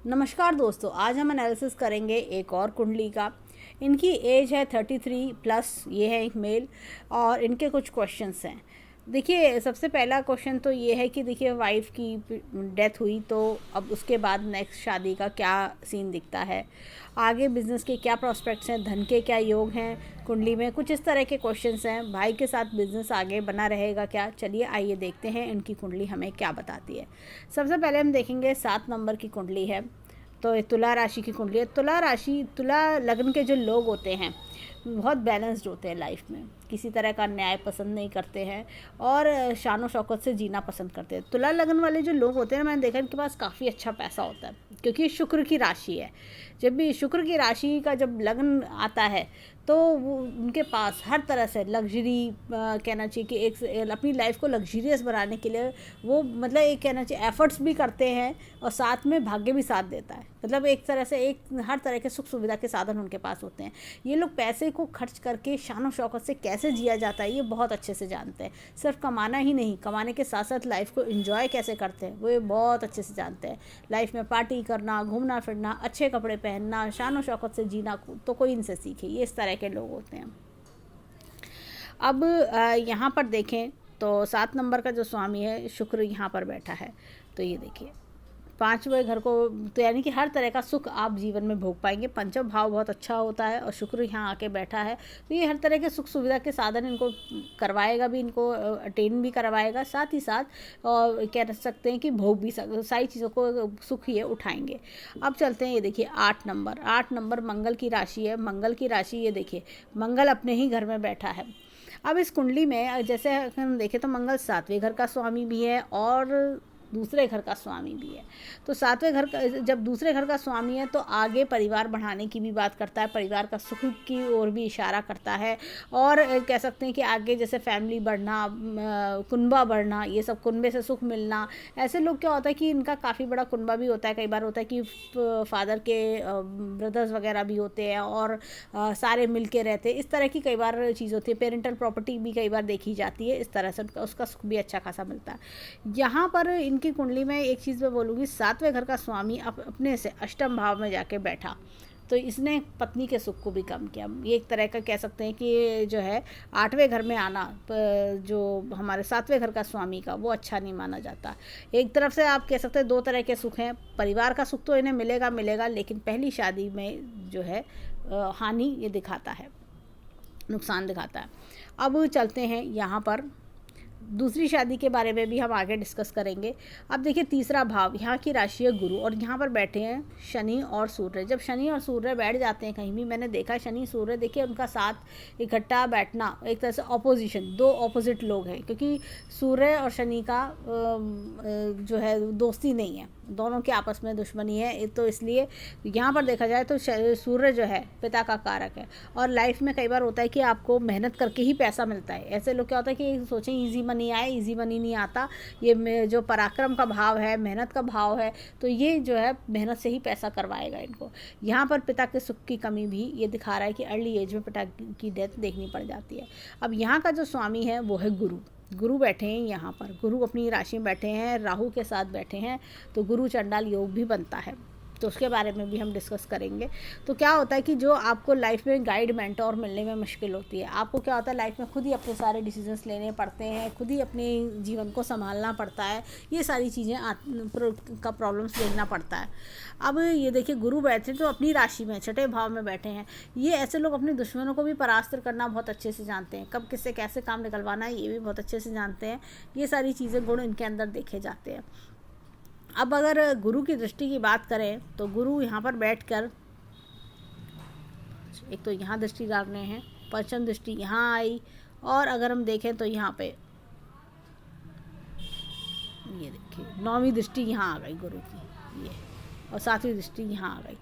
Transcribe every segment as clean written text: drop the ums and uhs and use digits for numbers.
नमस्कार दोस्तों, आज हम एनालिसिस करेंगे एक और कुंडली का। इनकी एज है 33+, ये है एक मेल और इनके कुछ क्वेश्चंस हैं। देखिए, सबसे पहला क्वेश्चन तो ये है कि देखिए वाइफ की डेथ हुई तो अब उसके बाद नेक्स्ट शादी का क्या सीन दिखता है, आगे बिजनेस के क्या प्रोस्पेक्ट्स हैं, धन के क्या योग हैं कुंडली में, कुछ इस तरह के क्वेश्चंस हैं। भाई के साथ बिजनेस आगे बना रहेगा क्या? चलिए आइए देखते हैं इनकी कुंडली हमें क्या बताती है। सबसे पहले हम देखेंगे 7 नंबर की कुंडली है, तो तुला राशि की कुंडली है। तुला लग्न के जो लोग होते हैं बहुत बैलेंस्ड होते हैं लाइफ में, किसी तरह का न्याय पसंद नहीं करते हैं और शान शौकत से जीना पसंद करते हैं। तुला लग्न वाले जो लोग होते हैं, मैंने देखा इनके पास काफ़ी अच्छा पैसा होता है क्योंकि शुक्र की राशि है। जब भी शुक्र की राशि का जब लग्न आता है तो वो उनके पास हर तरह से लग्जरी, कहना चाहिए कि एक अपनी लाइफ को लग्जरियस बनाने के लिए वो मतलब एक कहना चाहिए एफर्ट्स भी करते हैं और साथ में भाग्य भी साथ देता है। मतलब एक तरह से एक हर तरह के सुख सुविधा के साधन उनके पास होते हैं। ये लोग पैसे को खर्च करके शान शौकत से कैसे जिया जाता है ये बहुत अच्छे से जानते हैं। सिर्फ कमाना ही नहीं, कमाने के साथ साथ लाइफ को एंजॉय कैसे करते हैं वो ये बहुत अच्छे से जानते हैं। लाइफ में पार्टी करना, घूमना फिरना, अच्छे कपड़े पहनना, शान शौकत से जीना तो कोई इनसे सीखे, ये इस तरह के लोग होते हैं। अब यहाँ पर देखें तो 7 नंबर का जो स्वामी है शुक्र यहाँ पर बैठा है। तो ये देखिए 5वें घर को, तो यानी कि हर तरह का सुख आप जीवन में भोग पाएंगे। पंचम भाव बहुत अच्छा होता है और शुक्र यहाँ आके बैठा है तो ये हर तरह के सुख सुविधा के साधन इनको करवाएगा भी, इनको अटेन भी करवाएगा, साथ ही साथ और कह सकते हैं कि भोग भी सारी चीज़ों को सुख ये उठाएंगे। अब चलते हैं, ये देखिए 8 नंबर मंगल की राशि है। मंगल की राशि ये देखिए, मंगल अपने ही घर में बैठा है। अब इस कुंडली में जैसे हम देखें तो मंगल 7वें घर का स्वामी भी है और दूसरे घर का स्वामी भी है। तो 7वें घर का जब दूसरे घर का स्वामी है तो आगे परिवार बढ़ाने की भी बात करता है, परिवार का सुख की ओर भी इशारा करता है और कह सकते हैं कि आगे जैसे फैमिली बढ़ना, कुनबा बढ़ना, ये सब कुनबे से सुख मिलना। ऐसे लोग क्या होता है कि इनका काफ़ी बड़ा कुनबा भी होता है। कई बार होता है कि फादर के ब्रदर्स वगैरह भी होते हैं और सारे मिल के रहते हैं। इस तरह की कई बार चीज़ होती है। पेरेंटल प्रॉपर्टी भी कई बार देखी जाती है। इस तरह से उसका सुख भी अच्छा खासा मिलता है। यहाँ पर इनकी कुंडली में एक चीज़ मैं बोलूँगी, 7वें घर का स्वामी अपने से अष्टम भाव में जाके बैठा तो इसने पत्नी के सुख को भी कम किया। ये एक तरह का कह सकते हैं कि जो है 8वें घर में आना जो हमारे 7वें घर का स्वामी का वो अच्छा नहीं माना जाता। एक तरफ से आप कह सकते हैं 2 तरह के सुख हैं। परिवार का सुख तो इन्हें मिलेगा, लेकिन पहली शादी में जो है हानि ये दिखाता है, नुकसान दिखाता है। अब चलते हैं यहाँ पर दूसरी शादी के बारे में भी हम आगे डिस्कस करेंगे। अब देखिए तीसरा भाव, यहाँ की राशि है गुरु और यहाँ पर बैठे हैं शनि और सूर्य। जब शनि और सूर्य बैठ जाते हैं कहीं भी, मैंने देखा शनि सूर्य देखिए उनका साथ इकट्ठा बैठना एक तरह से ऑपोजिशन, 2 ऑपोजिट लोग हैं क्योंकि सूर्य और शनि का जो है दोस्ती नहीं है, दोनों के आपस में दुश्मनी है। तो इसलिए यहाँ पर देखा जाए तो सूर्य जो है पिता का कारक है और लाइफ में कई बार होता है कि आपको मेहनत करके ही पैसा मिलता है। ऐसे लोग क्या होता है कि सोचें ईजी मनी आए, ईजी मनी नहीं आता। ये जो पराक्रम का भाव है, मेहनत का भाव है, तो ये जो है मेहनत से ही पैसा करवाएगा इनको। यहाँ पर पिता के सुख की कमी भी ये दिखा रहा है कि अर्ली एज में पिता की डेथ देखनी पड़ जाती है। अब यहाँ का जो स्वामी है वो है गुरु बैठे हैं यहाँ पर। गुरु अपनी राशि में बैठे हैं, राहु के साथ बैठे हैं, तो गुरु चंडाल योग भी बनता है, तो उसके बारे में भी हम डिस्कस करेंगे। तो क्या होता है कि जो आपको लाइफ में गाइड मेंटोर मिलने में मुश्किल होती है, आपको क्या होता है लाइफ में खुद ही अपने सारे डिसीजंस लेने पड़ते हैं, खुद ही अपने जीवन को संभालना पड़ता है, ये सारी चीज़ें का प्रॉब्लम्स देखना पड़ता है। अब ये देखिए गुरु बैठे तो अपनी राशि में 6ठे भाव में बैठे हैं। ये ऐसे लोग अपने दुश्मनों को भी परास्त करना बहुत अच्छे से जानते हैं, कब किससे कैसे काम निकलवाना है ये भी बहुत अच्छे से जानते हैं। ये सारी चीज़ें गुण इनके अंदर देखे जाते हैं। अब अगर गुरु की दृष्टि की बात करें तो गुरु यहाँ पर बैठकर एक तो यहाँ दृष्टि डाल रहे हैं, पंचम दृष्टि यहाँ आई और अगर हम देखें तो यहाँ पे ये देखिए 9वीं दृष्टि यहाँ आ गई गुरु की, ये और 7वीं दृष्टि यहाँ आ गई।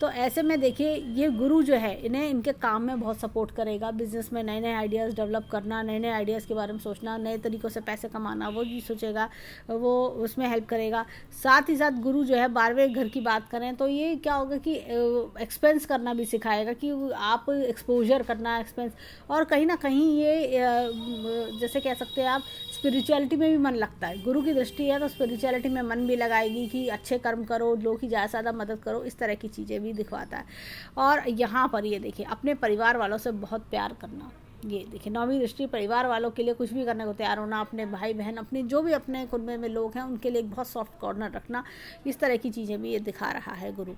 तो ऐसे में देखिए ये गुरु जो है इन्हें इनके काम में बहुत सपोर्ट करेगा, बिजनेस में नए नए आइडियाज़ डेवलप करना, नए नए आइडियाज़ के बारे में सोचना, नए तरीक़ों से पैसे कमाना, वो जी सोचेगा, वो उसमें हेल्प करेगा। साथ ही साथ गुरु जो है 12वें घर की बात करें तो ये क्या होगा कि एक्सपेंस करना भी सिखाएगा, कि आप एक्सपोजर करना, एक्सपेंस, और कहीं ना कहीं ये जैसे कह सकते हैं आप स्पिरिचुअलिटी में भी मन लगता है। गुरु की दृष्टि है तो स्पिरिचुअलिटी में मन भी लगाएगी कि अच्छे कर्म करो, लोगों की ज़्यादा से ज़्यादा मदद करो, इस तरह की चीज़ें भी दिखवाता है। और यहाँ पर ये देखिए अपने परिवार वालों से बहुत प्यार करना, ये देखिए 9वीं दृष्टि परिवार वालों के लिए कुछ भी करने को तैयार होना, अपने भाई बहन, अपने जो भी अपने कुनबे में लोग हैं उनके लिए एक बहुत सॉफ्ट कॉर्नर रखना, इस तरह की चीज़ें भी ये दिखा रहा है गुरु।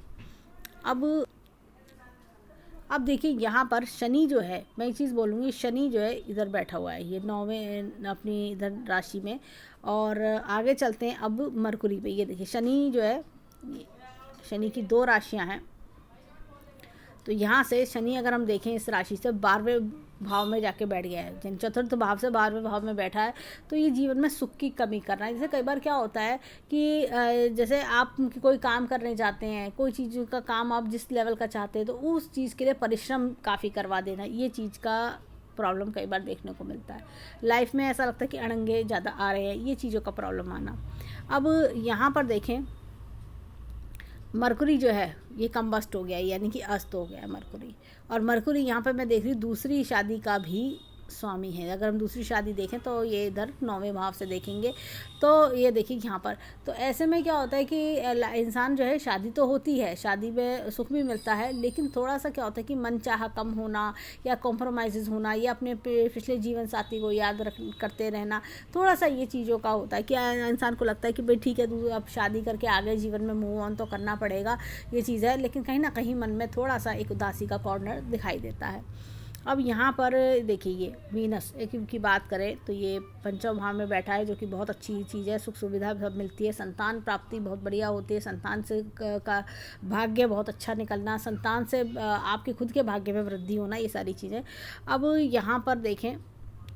अब देखिए यहाँ पर शनि जो है, मैं एक चीज़ बोलूँगी, शनि जो है इधर बैठा हुआ है, ये 9वें अपनी इधर राशि में। और आगे चलते हैं अब मरकुरी पे। ये देखिए शनि जो है, शनि की 2 राशियाँ हैं। तो यहाँ से शनि अगर हम देखें इस राशि से 12वें भाव में जाके बैठ गया है, जिन चतुर्थ भाव से 12वें भाव में बैठा है, तो ये जीवन में सुख की कमी कर रहा है। जैसे कई बार क्या होता है कि जैसे आप कोई काम करने जाते हैं, कोई चीज़ का काम आप जिस लेवल का चाहते हैं तो उस चीज़ के लिए परिश्रम काफ़ी करवा देना, ये चीज़ का प्रॉब्लम कई बार देखने को मिलता है। लाइफ में ऐसा लगता है कि अड़ंगे ज़्यादा आ रहे हैं, ये चीज़ों का प्रॉब्लम आना। अब यहाँ पर देखें मरकुरी जो है ये कम्बस्ट हो गया, यानी कि अस्त हो गया है मरकुरी। और मरकुरी यहाँ पर मैं देख रही हूँ दूसरी शादी का भी स्वामी है। अगर हम दूसरी शादी देखें तो ये इधर 9वें भाव से देखेंगे तो ये देखिए यहाँ पर। तो ऐसे में क्या होता है कि इंसान जो है, शादी तो होती है, शादी में सुख भी मिलता है, लेकिन थोड़ा सा क्या होता है कि मन चाहा कम होना या कॉम्प्रोमाइज़ होना या अपने पिछले जीवन साथी को याद करते रहना, थोड़ा सा ये चीज़ों का होता है कि इंसान को लगता है कि भाई ठीक है अब शादी करके आगे जीवन में मूव ऑन तो करना पड़ेगा, ये चीज़ है, लेकिन कहीं ना कहीं मन में थोड़ा सा एक उदासी का कॉर्नर दिखाई देता है। अब यहाँ पर देखिए ये वीनस की बात करें तो ये 5वें भाव में बैठा है, जो कि बहुत अच्छी चीज़ है, सुख सुविधा सब मिलती है, संतान प्राप्ति बहुत बढ़िया होती है, संतान से का भाग्य बहुत अच्छा निकलना, संतान से आपके खुद के भाग्य में वृद्धि होना, ये सारी चीज़ें। अब यहाँ पर देखें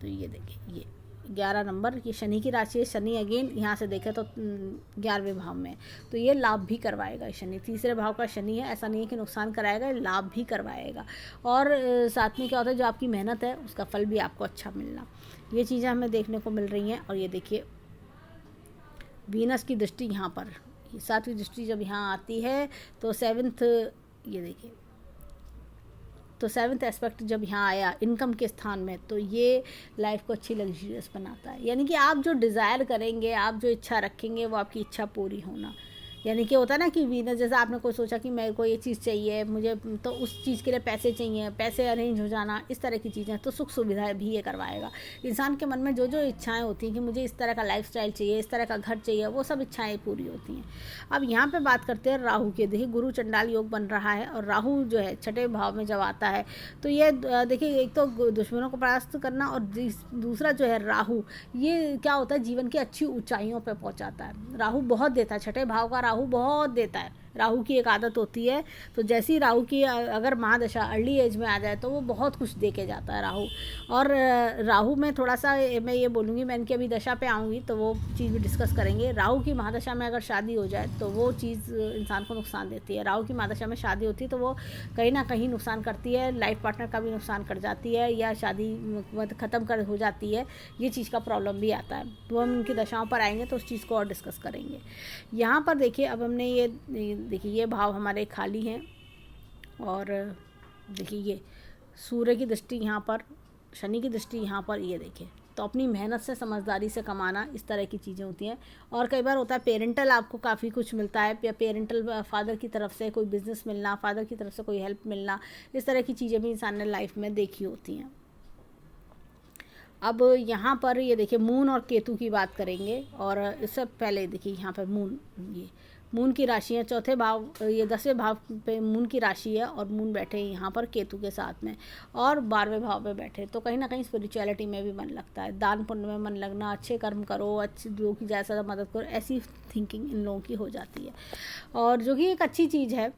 तो ये देखिए ये 11 नंबर, ये शनि की राशि है। शनि अगेन यहाँ से देखें तो 11वें भाव में, तो ये लाभ भी करवाएगा। शनि 3रे भाव का शनि है, ऐसा नहीं है कि नुकसान कराएगा, लाभ भी करवाएगा। और साथ में क्या होता है, जो आपकी मेहनत है उसका फल भी आपको अच्छा मिलना, ये चीज़ें हमें देखने को मिल रही हैं। और ये देखिए वीनस की दृष्टि यहाँ पर, 7वीं दृष्टि जब यहाँ आती है तो 7th, ये देखिए तो 7th एस्पेक्ट जब यहाँ आया इनकम के स्थान में, तो ये लाइफ को अच्छी लग्जरियस बनाता है। यानी कि आप जो डिज़ायर करेंगे, आप जो इच्छा रखेंगे, वो आपकी इच्छा पूरी होना। यानी कि होता है ना कि वीनस, जैसे आपने कोई सोचा कि मेरे को ये चीज़ चाहिए मुझे, तो उस चीज़ के लिए पैसे चाहिए, पैसे अरेंज हो जाना, इस तरह की चीज़ें, तो सुख सुविधाएं भी ये करवाएगा। इंसान के मन में जो जो इच्छाएं होती हैं कि मुझे इस तरह का लाइफस्टाइल चाहिए, इस तरह का घर चाहिए, वो सब इच्छाएं पूरी होती हैं। अब यहाँ पर बात करते हैं राहु के। देखिए गुरु चंडाल योग बन रहा है, और राहु जो है 6ठे भाव में जब आता है तो ये देखिए एक तो दुश्मनों को परास्त करना, और दूसरा जो है राहु, ये क्या होता है, जीवन की अच्छी ऊंचाइयों पर पहुँचाता है। राहु बहुत देता है, 6ठे भाव का राहु बहुत देता है। राहु की एक आदत होती है, तो जैसी राहु की अगर महादशा अर्ली एज में आ जाए तो वो बहुत कुछ दे के जाता है राहु। और राहु में थोड़ा सा मैं ये बोलूँगी, मैं इनकी अभी दशा पे आऊँगी तो वो चीज़ भी डिस्कस करेंगे। राहु की महादशा में अगर शादी हो जाए तो वो चीज़ इंसान को नुकसान देती है। राहु की महादशा में शादी होती है तो वो कहीं ना कहीं नुकसान करती है, लाइफ पार्टनर का भी नुकसान कर जाती है, या शादी ख़त्म कर हो जाती है, ये चीज़ का प्रॉब्लम भी आता है। तो हम उनकी दशाओं पर आएंगे तो उस चीज़ को और डिस्कस करेंगे। यहाँ पर देखिए अब हमने ये देखिए ये भाव हमारे खाली हैं, और देखिए ये सूर्य की दृष्टि यहाँ पर, शनि की दृष्टि यहाँ पर, ये देखिए तो अपनी मेहनत से समझदारी से कमाना, इस तरह की चीज़ें होती हैं। और कई बार होता है पेरेंटल आपको काफ़ी कुछ मिलता है, या पेरेंटल फादर की तरफ से कोई बिजनेस मिलना, फादर की तरफ से कोई हेल्प मिलना, इस तरह की चीज़ें भी इंसान ने लाइफ में देखी होती हैं। अब यहाँ पर ये देखिए मून और केतु की बात करेंगे, और इससे पहले देखिए यहाँ पर मून, ये मून की राशि है, 4थे भाव, ये 10वें भाव पे मून की राशि है, और मून बैठे यहाँ पर केतु के साथ में, और 12वें भाव पे बैठे, तो कहीं ना कहीं स्पिरिचुअलिटी में भी मन लगता है, दान पुण्य में मन लगना, अच्छे कर्म करो, अच्छी लोगों की ज़्यादा मदद करो, ऐसी थिंकिंग इन लोगों की हो जाती है, और जो कि एक अच्छी चीज़ है।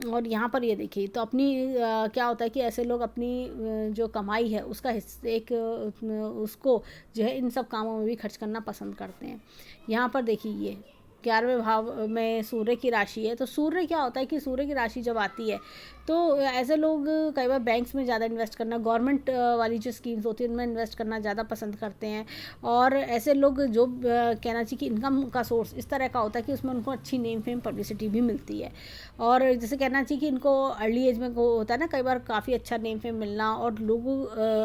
और यहाँ पर ये देखिए तो अपनी क्या होता है कि ऐसे लोग अपनी जो कमाई है उसका हिस्सा एक उसको जो है इन सब कामों में भी खर्च करना पसंद करते हैं। यहाँ पर देखिए ये 11वें भाव में सूर्य की राशि है। तो सूर्य क्या होता है कि सूर्य की राशि जब आती है तो ऐसे लोग कई बार बैंक्स में ज़्यादा इन्वेस्ट करना, गवर्नमेंट वाली जो स्कीम्स होती है उनमें इन्वेस्ट करना ज़्यादा पसंद करते हैं। और ऐसे लोग जो कहना चाहिए कि इनकम का सोर्स इस तरह का होता है कि उसमें उनको अच्छी नेम फेम पब्लिसिटी भी मिलती है। और जैसे कहना चाहिए कि इनको अर्ली एज में होता है ना, कई बार काफ़ी अच्छा नेम फेम मिलना और लोग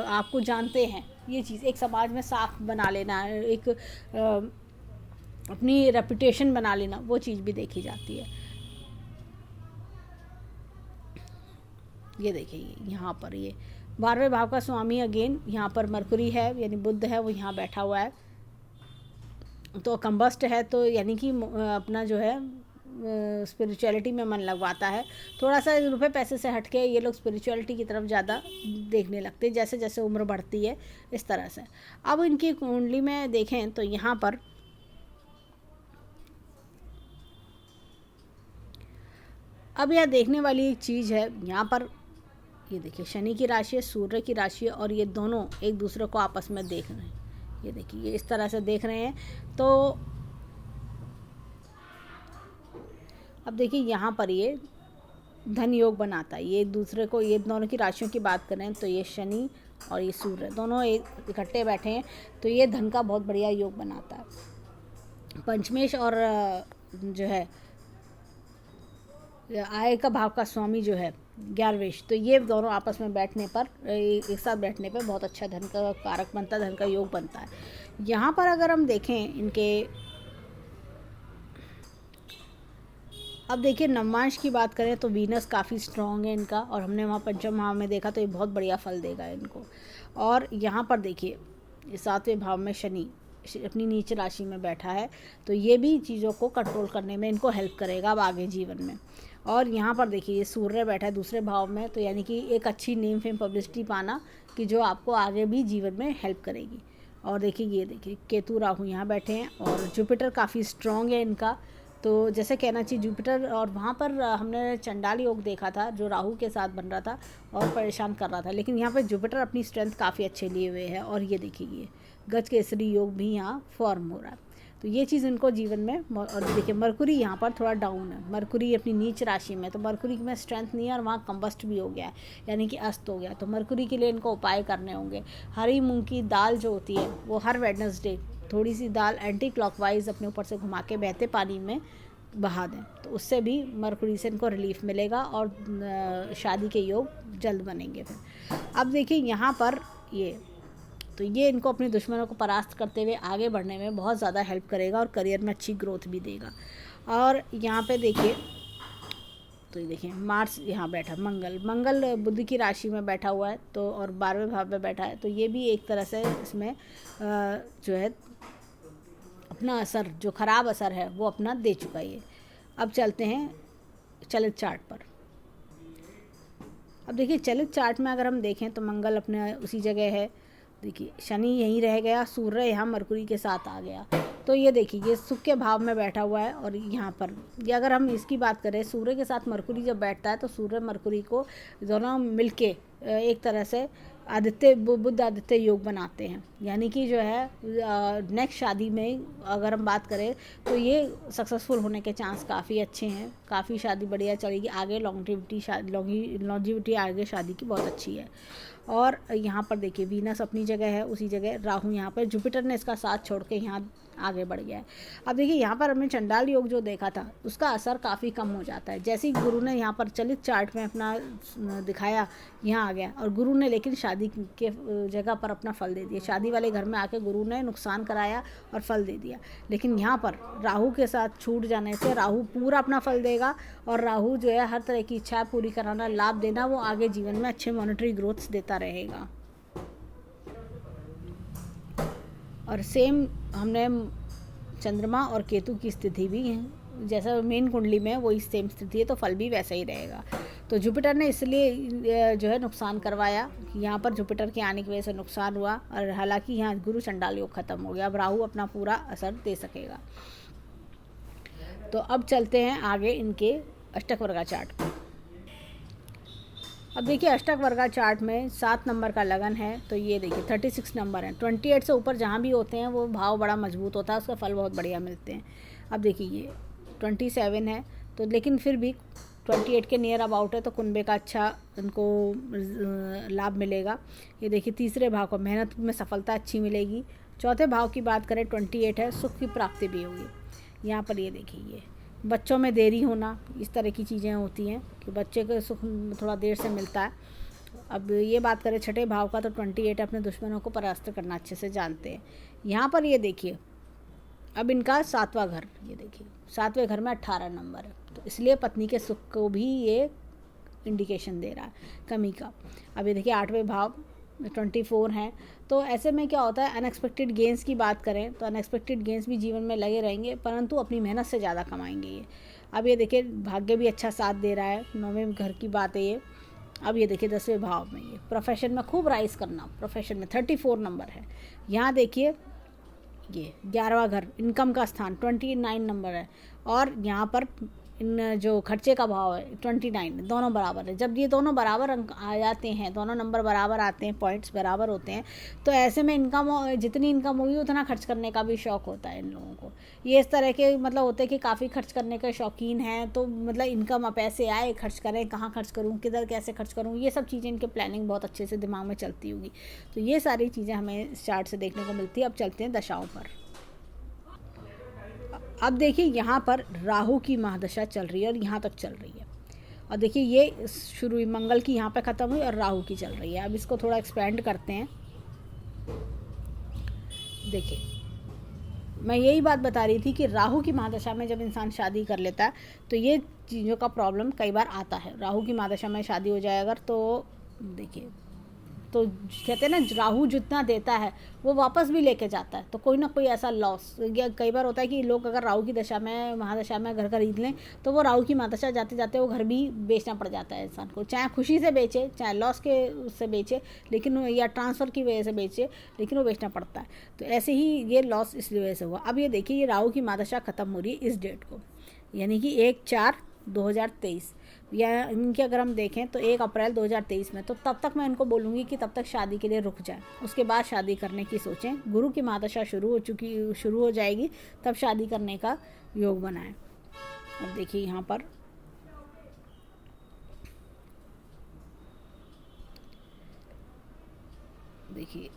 आपको जानते हैं, ये चीज़ एक समाज में साख बना लेना, एक अपनी रेपुटेशन बना लेना, वो चीज़ भी देखी जाती है। ये देखिए यहाँ पर ये 12वें भाव का स्वामी अगेन यहाँ पर मरकुरी है, यानी बुध है, वो यहाँ बैठा हुआ है। तो कंबस्ट है, तो यानी कि अपना जो है स्पिरिचुअलिटी में मन लगवाता है। थोड़ा सा रुपए पैसे से हटके ये लोग स्पिरिचुअलिटी की तरफ ज़्यादा देखने लगते हैं जैसे जैसे उम्र बढ़ती है, इस तरह से। अब इनकी कुंडली में देखें तो यहाँ पर अब यह देखने वाली एक चीज़ है, यहाँ पर ये देखिए शनि की राशि है, सूर्य की राशि है, और ये दोनों एक दूसरे को आपस में देख रहे हैं। ये देखिए ये इस तरह से देख रहे हैं। तो अब देखिए यहाँ पर ये धन योग बनाता है, ये एक दूसरे को, ये दोनों की राशियों की बात करें तो ये शनि और ये सूर्य दोनों एक इकट्ठे बैठे हैं, तो ये धन का बहुत बढ़िया योग बनाता है। पंचमेश और जो है आय का भाव का स्वामी जो है 11वेश, तो ये दोनों आपस में बैठने पर, एक साथ बैठने पर बहुत अच्छा धन का कारक बनता है, धन का योग बनता है। यहाँ पर अगर हम देखें इनके, अब देखिए नवमांश की बात करें तो वीनस काफ़ी स्ट्रॉन्ग है इनका, और हमने वहाँ पंचम भाव में देखा तो ये बहुत बढ़िया फल देगा इनको। और यहाँ पर देखिए 7वें भाव में शनि अपनी नीच राशि में बैठा है, तो ये भी चीज़ों को कंट्रोल करने में इनको हेल्प करेगा अब आगे जीवन में। और यहाँ पर देखिए ये सूर्य बैठा है दूसरे भाव में, तो यानी कि एक अच्छी नेम फेम पब्लिसिटी पाना कि जो आपको आगे भी जीवन में हेल्प करेगी। और देखिए ये देखिए केतु राहु यहाँ बैठे हैं, और जुपिटर काफ़ी स्ट्रॉन्ग है इनका, तो जैसे कहना चाहिए जुपिटर, और वहाँ पर हमने चंडाल योग देखा था जो राहु के साथ बन रहा था और परेशान कर रहा था, लेकिन यहाँ पर जुपिटर अपनी स्ट्रेंथ काफ़ी अच्छे लिए हुए है। और ये देखिए ये गज केसरी योग भी यहाँ फॉर्म हो रहा है, तो ये चीज़ इनको जीवन में। और देखिए मरकुरी यहाँ पर थोड़ा डाउन है, मरकुरी अपनी नीच राशि में, तो मरकुरी में स्ट्रेंथ नहीं है और वहाँ कंबस्ट भी हो गया है, यानी कि अस्त हो गया। तो मरकुरी के लिए इनको उपाय करने होंगे। हरी मूंग की दाल जो होती है वो हर वेडनेसडे थोड़ी सी दाल एंटी क्लॉकवाइज अपने ऊपर से घुमा के बहते पानी में बहा दें, तो उससे भी मरकुरी से इनको रिलीफ मिलेगा और शादी के योग जल्द बनेंगे फिर। अब देखिए यहाँ पर ये, तो ये इनको अपने दुश्मनों को परास्त करते हुए आगे बढ़ने में बहुत ज़्यादा हेल्प करेगा और करियर में अच्छी ग्रोथ भी देगा। और यहाँ पे देखिए, तो ये देखिए मार्स यहाँ बैठा, मंगल बुध की राशि में बैठा हुआ है, तो और 12वें भाव में बैठा है, तो ये भी एक तरह से इसमें जो है अपना असर, जो ख़राब असर है वो अपना दे चुका है ये। अब चलते हैं चलित चार्ट पर। अब देखिए चलित चार्ट में अगर हम देखें तो मंगल अपने उसी जगह है, देखिए शनि यहीं रह गया, सूर्य यहाँ मरकुरी के साथ आ गया, तो ये देखिए ये सुख के भाव में बैठा हुआ है। और यहाँ पर ये अगर हम इसकी बात करें, सूर्य के साथ मरकुरी जब बैठता है तो सूर्य मरकुरी को दोनों मिलके एक तरह से आदित्य बुध आदित्य योग बनाते हैं, यानी कि जो है नेक्स्ट शादी में अगर हम बात करें तो ये सक्सेसफुल होने के चांस काफ़ी अच्छे हैं, काफ़ी शादी बढ़िया चलेगी आगे, लॉन्जिविटी आगे शादी की बहुत अच्छी है। और यहाँ पर देखिए वीनस अपनी जगह है, उसी जगह राहु यहाँ पर, जुपिटर ने इसका साथ छोड़ के यहाँ आगे बढ़ गया है। अब देखिए यहाँ पर हमने चंडाल योग जो देखा था उसका असर काफ़ी कम हो जाता है, जैसे ही गुरु ने यहाँ पर चलित चार्ट में अपना दिखाया यहाँ आ गया, और गुरु ने लेकिन शादी के जगह पर अपना फल दे दिया, शादी वाले घर में आके गुरु ने नुकसान कराया और फल दे दिया। लेकिन यहाँ पर राहु के साथ छूट जाने से राहु पूरा अपना फल देगा, और राहु जो है हर तरह की इच्छा पूरी कराना, लाभ देना, वो आगे जीवन में अच्छे मॉनेटरी ग्रोथ्स देता रहेगा। और सेम हमने चंद्रमा और केतु की स्थिति भी है, जैसा मेन कुंडली में वही सेम स्थिति है, तो फल भी वैसा ही रहेगा। तो जुपिटर ने इसलिए जो है नुकसान करवाया, यहाँ पर जुपिटर के आने की वजह से नुकसान हुआ, और हालांकि यहाँ गुरु चंडाल योग खत्म हो गया, अब राहु अपना पूरा असर दे सकेगा। तो अब चलते हैं आगे इनके अष्टक वर्गा चार्ट पर। अब देखिए अष्टक वर्गा चार्ट में 7 नंबर का लगन है, तो ये देखिए 36 नंबर है, 28 से ऊपर जहाँ भी होते हैं वो भाव बड़ा मजबूत होता है, उसका फल बहुत बढ़िया मिलते हैं। अब देखिए ये 27 है, तो लेकिन फिर भी 28 के नियर अबाउट है, तो कुनबे का अच्छा उनको लाभ मिलेगा। ये देखिए तीसरे भाव को मेहनत में सफलता अच्छी मिलेगी। चौथे भाव की बात करें 28 है, सुख की प्राप्ति भी होगी। यहाँ पर ये देखिए ये बच्चों में देरी होना, इस तरह की चीज़ें होती हैं कि बच्चे को सुख थोड़ा देर से मिलता है। अब ये बात करें छठे भाव का, तो 28 अपने दुश्मनों को परास्त करना अच्छे से जानते हैं। यहाँ पर ये देखिए अब इनका 7वां घर, ये देखिए 7वें घर में 18 नंबर है, तो इसलिए पत्नी के सुख को भी ये इंडिकेशन दे रहा है कमी का। अब ये देखिए 8वें भाव 24 हैं, तो ऐसे में क्या होता है, अनएक्सपेक्टेड गेंस की बात करें तो अनएक्सपेक्टेड गेंस भी जीवन में लगे रहेंगे, परंतु अपनी मेहनत से ज़्यादा कमाएंगे ये। अब ये देखिए भाग्य भी अच्छा साथ दे रहा है, 9वें घर की बात है ये। अब ये देखिए 10वें भाव में ये प्रोफेशन में खूब राइज करना, प्रोफेशन में 34 नंबर है। यहाँ देखिए ये 11वां घर इनकम का स्थान 29 नंबर है, और यहाँ पर इन जो खर्चे का भाव है 29, दोनों बराबर है। जब ये दोनों बराबर अंक आ जाते हैं, दोनों नंबर बराबर आते हैं, पॉइंट्स बराबर होते हैं, तो ऐसे में इनकम, जितनी इनकम होगी उतना खर्च करने का भी शौक़ होता है इन लोगों को। ये इस तरह के मतलब होते हैं कि काफ़ी खर्च करने के शौकीन हैं, तो मतलब इनकम अब पैसे आए खर्च करें, कहाँ खर्च करूँ, किधर कैसे खर्च करूँ, ये सब चीज़ें इनके प्लानिंग बहुत अच्छे से दिमाग में चलती होगी। तो ये सारी चीज़ें हमें इस चार्ट से देखने को मिलती है। अब चलते हैं दशाओं पर। अब देखिए यहाँ पर राहु की महादशा चल रही है और यहाँ तक चल रही है, और देखिए ये शुरू हुई मंगल की, यहाँ पे ख़त्म हुई और राहु की चल रही है। अब इसको थोड़ा एक्सपेंड करते हैं। देखिए मैं यही बात बता रही थी कि राहु की महादशा में जब इंसान शादी कर लेता है तो ये चीज़ों का प्रॉब्लम कई बार आता है। राहु की महादशा में शादी हो जाए अगर, तो देखिए तो कहते हैं ना, राहु जितना देता है वो वापस भी लेके जाता है, तो कोई ना कोई ऐसा लॉस, या कई बार होता है कि लोग अगर राहु की दशा में, महादशा में घर खरीद लें तो वो राहु की महादशा जाते जाते वो घर भी बेचना पड़ जाता है इंसान को, चाहे खुशी से बेचे चाहे लॉस के उससे बेचे, लेकिन या ट्रांसफ़र की वजह से बेचे, लेकिन वो बेचना पड़ता है। तो ऐसे ही ये लॉस इस वजह से हुआ। अब ये देखिए ये राहु की महादशा ख़त्म हो रही है इस डेट को, यानी कि 1/4/2023, या इनके अगर हम देखें तो 1 अप्रैल 2023 में, तो तब तक मैं इनको बोलूँगी कि तब तक शादी के लिए रुक जाए, उसके बाद शादी करने की सोचें। गुरु की महादशा शुरू हो जाएगी, तब शादी करने का योग बनाएं। अब देखिए यहाँ पर देखिए,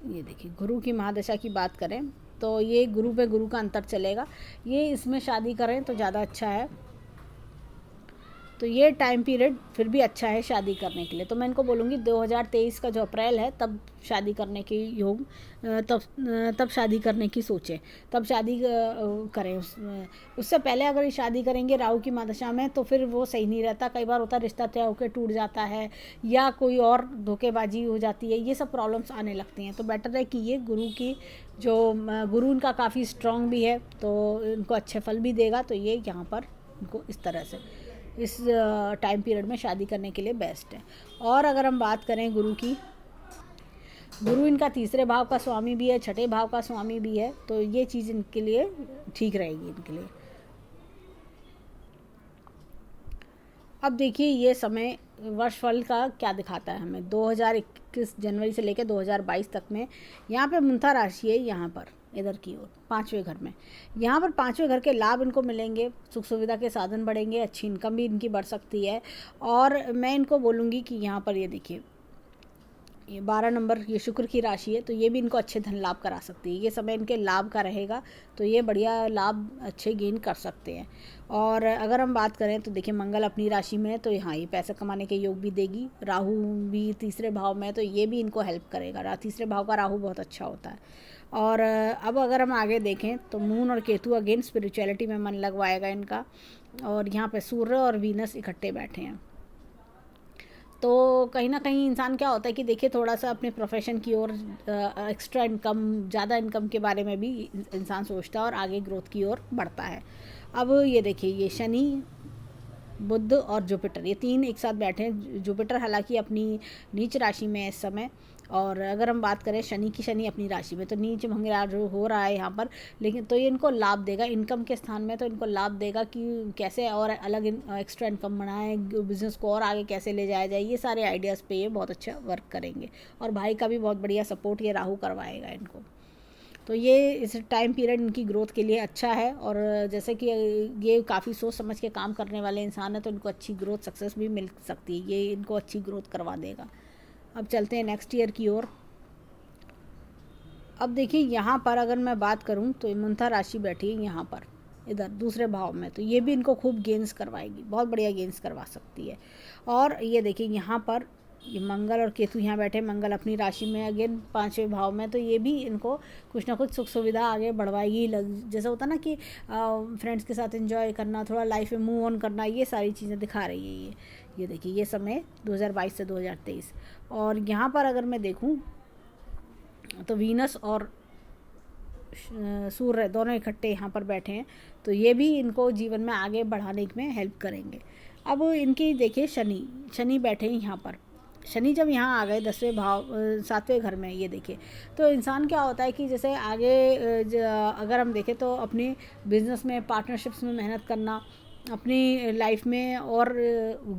ये देखिए गुरु की महादशा की बात करें तो ये गुरु पे गुरु का अंतर चलेगा, ये इसमें शादी करें तो ज़्यादा अच्छा है। तो ये टाइम पीरियड फिर भी अच्छा है शादी करने के लिए, तो मैं इनको बोलूँगी 2023 का जो अप्रैल है तब शादी करने की योग, तब शादी करने की सोचें, तब शादी करें। उससे पहले अगर शादी करेंगे राहु की महादशा में तो फिर वो सही नहीं रहता। कई बार होता है रिश्ता तय होकर टूट जाता है, या कोई और धोखेबाजी हो जाती है, ये सब प्रॉब्लम्स आने लगती हैं। तो बेटर है कि ये गुरु इनका काफ़ी स्ट्रॉन्ग भी है, तो इनको अच्छे फल भी देगा। तो ये यहाँ पर इनको इस तरह से इस टाइम पीरियड में शादी करने के लिए बेस्ट है। और अगर हम बात करें गुरु की, गुरु इनका तीसरे भाव का स्वामी भी है, छठे भाव का स्वामी भी है, तो ये चीज़ इनके लिए ठीक रहेगी इनके लिए। अब देखिए ये समय वर्षफल का क्या दिखाता है हमें 2021 जनवरी से लेकर 2022 तक में। यहाँ पे मूंथा राशि है, यहाँ पर इधर की ओर 5वें घर में, यहाँ पर 5वें घर के लाभ इनको मिलेंगे, सुख सुविधा के साधन बढ़ेंगे, अच्छी इनकम भी इनकी बढ़ सकती है। और मैं इनको बोलूँगी कि यहाँ पर ये देखिए ये 12 नंबर ये शुक्र की राशि है, तो ये भी इनको अच्छे धन लाभ करा सकती है। ये समय इनके लाभ का रहेगा, तो ये बढ़िया लाभ अच्छे गेन कर सकते हैं। और अगर हम बात करें तो देखिए मंगल अपनी राशि में है, तो यहाँ ये पैसा कमाने के योग भी देगी। राहु भी तीसरे भाव में है, तो ये भी इनको हेल्प करेगा। तीसरे भाव का राहु बहुत अच्छा होता है। और अब अगर हम आगे देखें तो मून और केतु अगेन स्पिरिचुअलिटी में मन लगवाएगा इनका, और यहाँ पे सूर्य और वीनस इकट्ठे बैठे हैं। तो कहीं ना कहीं इंसान क्या होता है कि देखिए थोड़ा सा अपने प्रोफेशन की ओर, एक्स्ट्रा इनकम, ज़्यादा इनकम के बारे में भी इंसान सोचता है और आगे ग्रोथ की ओर बढ़ता है। अब ये देखिए ये शनि, बुध और जुपिटर, ये तीन एक साथ बैठे हैं। जुपिटर हालांकि अपनी नीच राशि में है इस समय, और अगर हम बात करें शनि की, शनि अपनी राशि में, तो नीच भंगेरा जो हो रहा है यहाँ पर, लेकिन तो ये इनको लाभ देगा इनकम के स्थान में। तो इनको लाभ देगा कि कैसे और अलग एक्स्ट्रा इनकम बनाएं, बिज़नेस को और आगे कैसे ले जाया जाए, ये सारे आइडियाज़ पे ये बहुत अच्छा वर्क करेंगे। और भाई का भी बहुत बढ़िया सपोर्ट ये राहु करवाएगा इनको। तो ये इस टाइम पीरियड इनकी ग्रोथ के लिए अच्छा है। और जैसे कि ये काफ़ी सोच समझ के काम करने वाले इंसान है, तो इनको अच्छी ग्रोथ सक्सेस भी मिल सकती है, ये इनको अच्छी ग्रोथ करवा देगा। अब चलते हैं नेक्स्ट ईयर की ओर। अब देखिए यहाँ पर अगर मैं बात करूँ तो मुंथा राशि बैठी है यहाँ पर इधर दूसरे भाव में, तो ये भी इनको खूब गेंस करवाएगी, बहुत बढ़िया गेंस करवा सकती है। और ये देखिए यहाँ पर ये मंगल और केतु यहाँ बैठे, मंगल अपनी राशि में अगेन 5वें भाव में, तो ये भी इनको कुछ ना कुछ सुख सुविधा आगे बढ़वाएगी। जैसे होता ना कि फ्रेंड्स के साथ एंजॉय करना, थोड़ा लाइफ में मूव ऑन करना, ये सारी चीज़ें दिखा रही है ये देखिए ये समय 2022 से 2023। और यहाँ पर अगर मैं देखूँ तो वीनस और सूर्य दोनों इकट्ठे यहाँ पर बैठे हैं, तो ये भी इनको जीवन में आगे बढ़ाने में हेल्प करेंगे। अब इनकी देखिए शनि बैठे हैं यहाँ पर। शनि जब यहाँ आ गए 10वें भाव 7वें घर में, ये देखिए तो इंसान क्या होता है कि जैसे आगे अगर हम देखें तो अपनी बिजनेस में पार्टनरशिप्स में मेहनत करना, अपनी लाइफ में और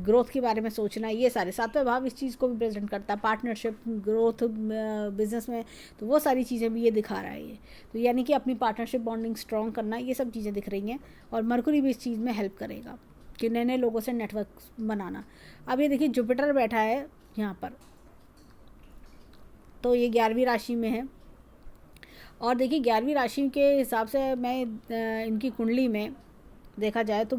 ग्रोथ के बारे में सोचना, ये सारे 7वें भाव इस चीज़ को भी प्रेजेंट करता है, पार्टनरशिप ग्रोथ बिजनेस में, तो वो सारी चीज़ें भी ये दिखा रहा है ये। तो यानी कि अपनी पार्टनरशिप बॉन्डिंग स्ट्रॉन्ग करना, ये सब चीज़ें दिख रही हैं। और मरकुरी भी इस चीज़ में हेल्प करेगा कि नए नए लोगों से नेटवर्क बनाना। अब ये देखिए जुपिटर बैठा है यहाँ पर, तो ये 11वीं राशि में है। और देखिए 11वीं राशि के हिसाब से मैं इनकी कुंडली में देखा जाए तो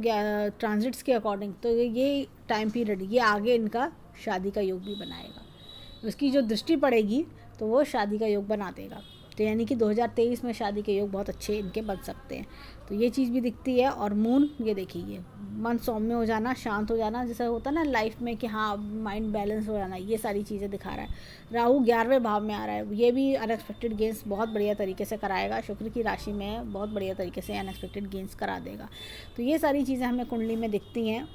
ट्रांजिट्स के अकॉर्डिंग तो ये टाइम पीरियड ये आगे इनका शादी का योग भी बनाएगा। उसकी जो दृष्टि पड़ेगी तो वो शादी का योग बना देगा। तो यानी कि 2023 में शादी के योग बहुत अच्छे इनके बन सकते हैं, तो ये चीज़ भी दिखती है। और मून ये देखिए मन सौम्य हो जाना, शांत हो जाना, जैसा होता है ना लाइफ में कि हाँ माइंड बैलेंस हो जाना, ये सारी चीज़ें दिखा रहा है। राहु 11वें भाव में आ रहा है, ये भी अनएक्सपेक्टेड गेंस बहुत बढ़िया तरीके से कराएगा। शुक्र की राशि में बहुत बढ़िया तरीके से अनएक्सपेक्टेड गेंस करा देगा। तो ये सारी चीज़ें हमें कुंडली में दिखती हैं।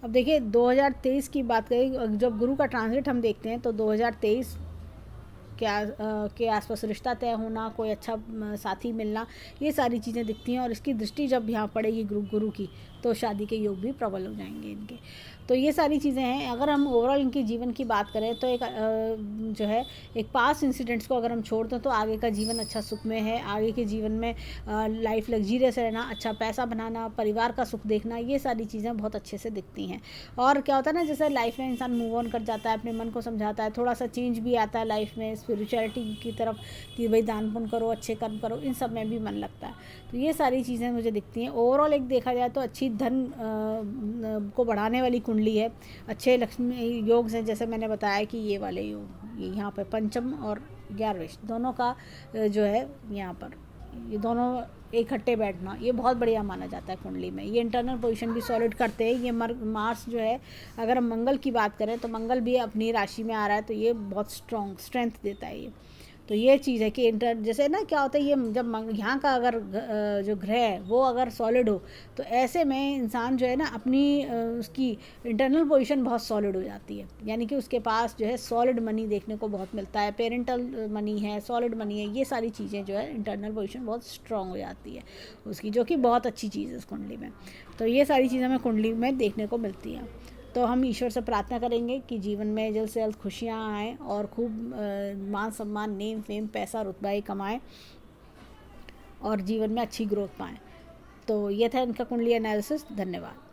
अब देखिए 2023 की बात करें, जब गुरु का ट्रांजिट हम देखते हैं तो 2023 के आसपास रिश्ता तय होना, कोई अच्छा साथी मिलना, ये सारी चीज़ें दिखती हैं। और इसकी दृष्टि जब यहाँ पड़ेगी गुरु की, तो शादी के योग भी प्रबल हो जाएंगे इनके। तो ये सारी चीज़ें हैं। अगर हम ओवरऑल इनके जीवन की बात करें तो एक जो है एक पास्ट इंसिडेंट्स को अगर हम छोड़ दें तो आगे का जीवन अच्छा सुखमय है। आगे के जीवन में लाइफ लग्जीरियस रहना, अच्छा पैसा बनाना, परिवार का सुख देखना, ये सारी चीज़ें बहुत अच्छे से दिखती हैं। और क्या होता है ना, जैसे लाइफ में इंसान मूव ऑन कर जाता है, अपने मन को समझाता है, थोड़ा सा चेंज भी आता है लाइफ में, स्पिरिचुअलिटी की तरफ कि भाई दान पुण्य करो, अच्छे कर्म करो, इन सब में भी मन लगता है। तो ये सारी चीज़ें मुझे दिखती हैं। ओवरऑल एक देखा जाए तो अच्छी धन को बढ़ाने वाली कुंडली है। अच्छे लक्ष्मी योग हैं, जैसे मैंने बताया कि ये वाले योग, ये यहाँ पर पंचम और 11वें दोनों का जो है यहाँ पर ये दोनों इकट्ठे बैठना, ये बहुत बढ़िया माना जाता है कुंडली में। ये इंटरनल पोजीशन भी सॉलिड करते हैं। ये मार्स जो है, अगर हम मंगल की बात करें तो मंगल भी अपनी राशि में आ रहा है, तो ये बहुत स्ट्रेंथ देता है ये। तो ये चीज़ है कि जैसे ना क्या होता है, ये जब यहाँ का अगर जो ग्रह है वो अगर सॉलिड हो तो ऐसे में इंसान जो है ना अपनी उसकी इंटरनल पोजीशन बहुत सॉलिड हो जाती है। यानी कि उसके पास जो है सॉलिड मनी देखने को बहुत मिलता है, पेरेंटल मनी है, सॉलिड मनी है, ये सारी चीज़ें जो है इंटरनल पोजीशन बहुत स्ट्रांग हो जाती है उसकी, जो कि बहुत अच्छी चीज़ है उस कुंडली में। तो ये सारी चीज़ें हमें कुंडली में देखने को मिलती हैं। तो हम ईश्वर से प्रार्थना करेंगे कि जीवन में जल्द से जल्द खुशियाँ आएँ और खूब मान सम्मान, नेम फेम, पैसा रुतबा कमाएँ और जीवन में अच्छी ग्रोथ पाएँ। तो ये था इनका कुंडली एनालिसिस। धन्यवाद।